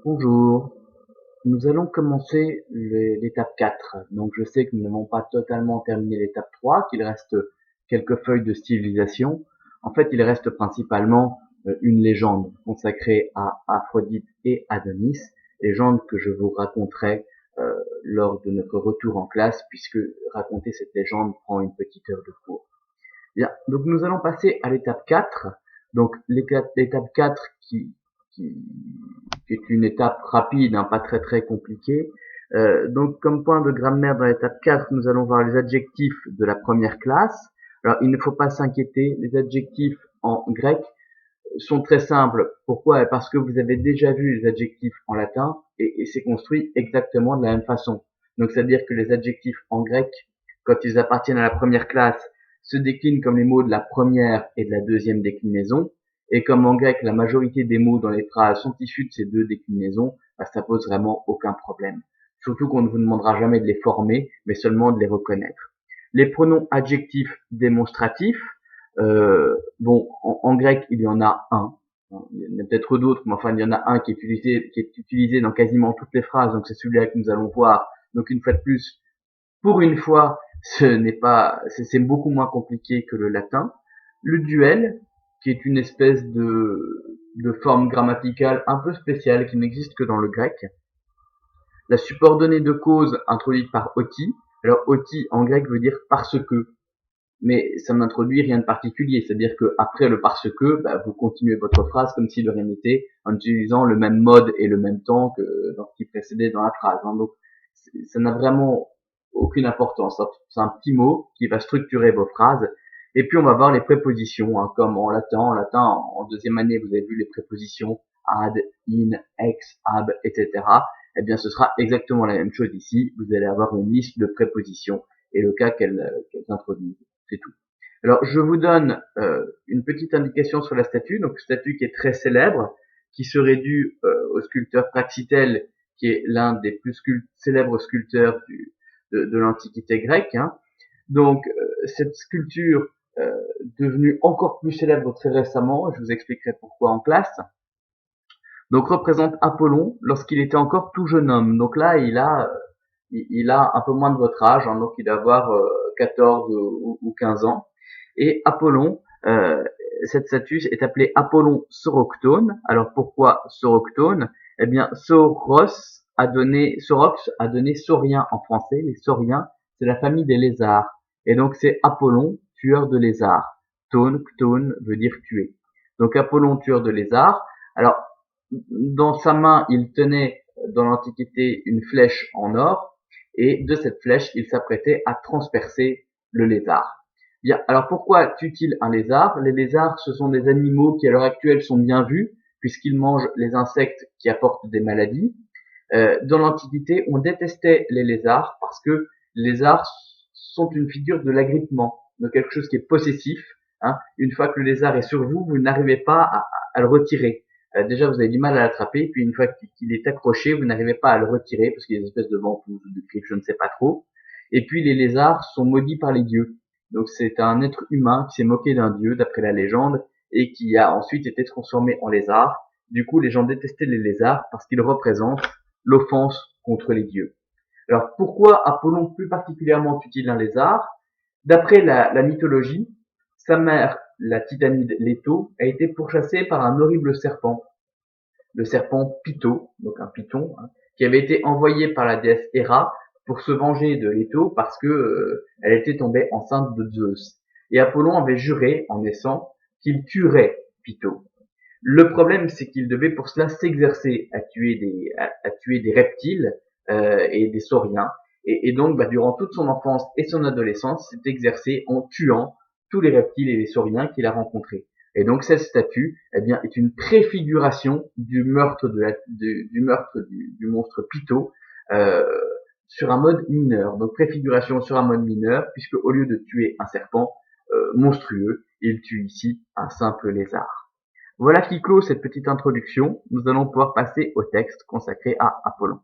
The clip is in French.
Bonjour, nous allons commencer l'étape 4. Donc je sais que nous n'avons pas totalement terminé l'étape 3, qu'il reste quelques feuilles de stylisation. En fait, il reste principalement une légende consacrée à Aphrodite et Adonis, légende que je vous raconterai lors de notre retour en classe, puisque raconter cette légende prend une petite heure de cours. Bien, donc nous allons passer à l'étape 4. Donc l'étape 4 qui, qui est une étape rapide, pas très compliquée. Donc comme point de grammaire dans l'étape 4, nous allons voir les adjectifs de la première classe. Alors il ne faut pas s'inquiéter, les adjectifs en grec sont très simples. Pourquoi? Parce que vous avez déjà vu les adjectifs en latin et c'est construit exactement de la même façon. Donc c'est-à-dire que les adjectifs en grec, quand ils appartiennent à la première classe, se déclinent comme les mots de la première et de la deuxième déclinaison. Et comme en grec, la majorité des mots dans les phrases sont issus de ces deux déclinaisons, ça pose vraiment aucun problème. Surtout qu'on ne vous demandera jamais de les former, mais seulement de les reconnaître. Les pronoms adjectifs démonstratifs, en grec, il y en a un. Il y en a peut-être d'autres, mais enfin, il y en a un qui est utilisé dans quasiment toutes les phrases, donc c'est celui-là que nous allons voir. Donc, une fois de plus, pour une fois, c'est beaucoup moins compliqué que le latin. Le duel, qui est une espèce de forme grammaticale un peu spéciale qui n'existe que dans le grec. La subordonnée de cause introduite par oti. Alors, oti en grec veut dire parce que, mais ça n'introduit rien de particulier. C'est-à-dire que après le parce que, vous continuez votre phrase comme si de rien n'était, en utilisant le même mode et le même temps que dans ce qui précédait dans la phrase. Donc, ça n'a vraiment aucune importance. C'est un petit mot qui va structurer vos phrases. Et puis on va voir les prépositions, comme en latin. En latin, en deuxième année, vous avez vu les prépositions ad, in, ex, ab, etc. Eh bien, ce sera exactement la même chose ici. Vous allez avoir une liste de prépositions et le cas qu'elles introduisent. C'est tout. Alors, je vous donne une petite indication sur la statue. Donc, statue qui est très célèbre, qui serait due au sculpteur Praxitèle, qui est l'un des plus célèbres sculpteurs de l'Antiquité grecque. Donc, cette sculpture devenue encore plus célèbre très récemment, je vous expliquerai pourquoi en classe, donc représente Apollon lorsqu'il était encore tout jeune homme. Donc là, il a un peu moins de votre âge, donc il doit avoir 14 ou 15 ans. Et Apollon, cette statue est appelée Apollon Soroctone. Alors pourquoi Soroctone? Eh bien, Sorox a donné saurien en français. Les sauriens, c'est la famille des lézards. Et donc c'est Apollon, tueur de lézards. Kton veut dire tuer. Donc Apollon, tueur de lézards. Alors, dans sa main, il tenait dans l'Antiquité une flèche en or, et de cette flèche, il s'apprêtait à transpercer le lézard. Bien, alors pourquoi tue-t-il un lézard? Les lézards, ce sont des animaux qui à l'heure actuelle sont bien vus, puisqu'ils mangent les insectes qui apportent des maladies. Dans l'Antiquité, on détestait les lézards parce que les lézards sont une figure de l'agrippement, de quelque chose qui est possessif. Une fois que le lézard est sur vous, vous n'arrivez pas à le retirer. Déjà, vous avez du mal à l'attraper, puis une fois qu'il est accroché, vous n'arrivez pas à le retirer parce qu'il y a des espèces de ventouses ou de griffes, je ne sais pas trop. Et puis, les lézards sont maudits par les dieux. Donc, c'est un être humain qui s'est moqué d'un dieu, d'après la légende, et qui a ensuite été transformé en lézard. Du coup, les gens détestaient les lézards parce qu'ils représentent l'offense contre les dieux. Alors, pourquoi Apollon plus particulièrement tue-t-il un lézard? D'après la mythologie, sa mère, la titanide Leto, a été pourchassée par un horrible serpent, le serpent Python, donc un python, qui avait été envoyé par la déesse Héra pour se venger de Leto parce que elle était tombée enceinte de Zeus. Et Apollon avait juré, en naissant, qu'il tuerait Python. Le problème, c'est qu'il devait pour cela s'exercer à tuer des reptiles et des sauriens. Et donc, durant toute son enfance et son adolescence, s'est exercé en tuant tous les reptiles et les sauriens qu'il a rencontrés. Et donc, cette statue, est une préfiguration du meurtre du monstre Python sur un mode mineur. Donc, préfiguration sur un mode mineur, puisque au lieu de tuer un serpent monstrueux, il tue ici un simple lézard. Voilà qui clôt cette petite introduction. Nous allons pouvoir passer au texte consacré à Apollon.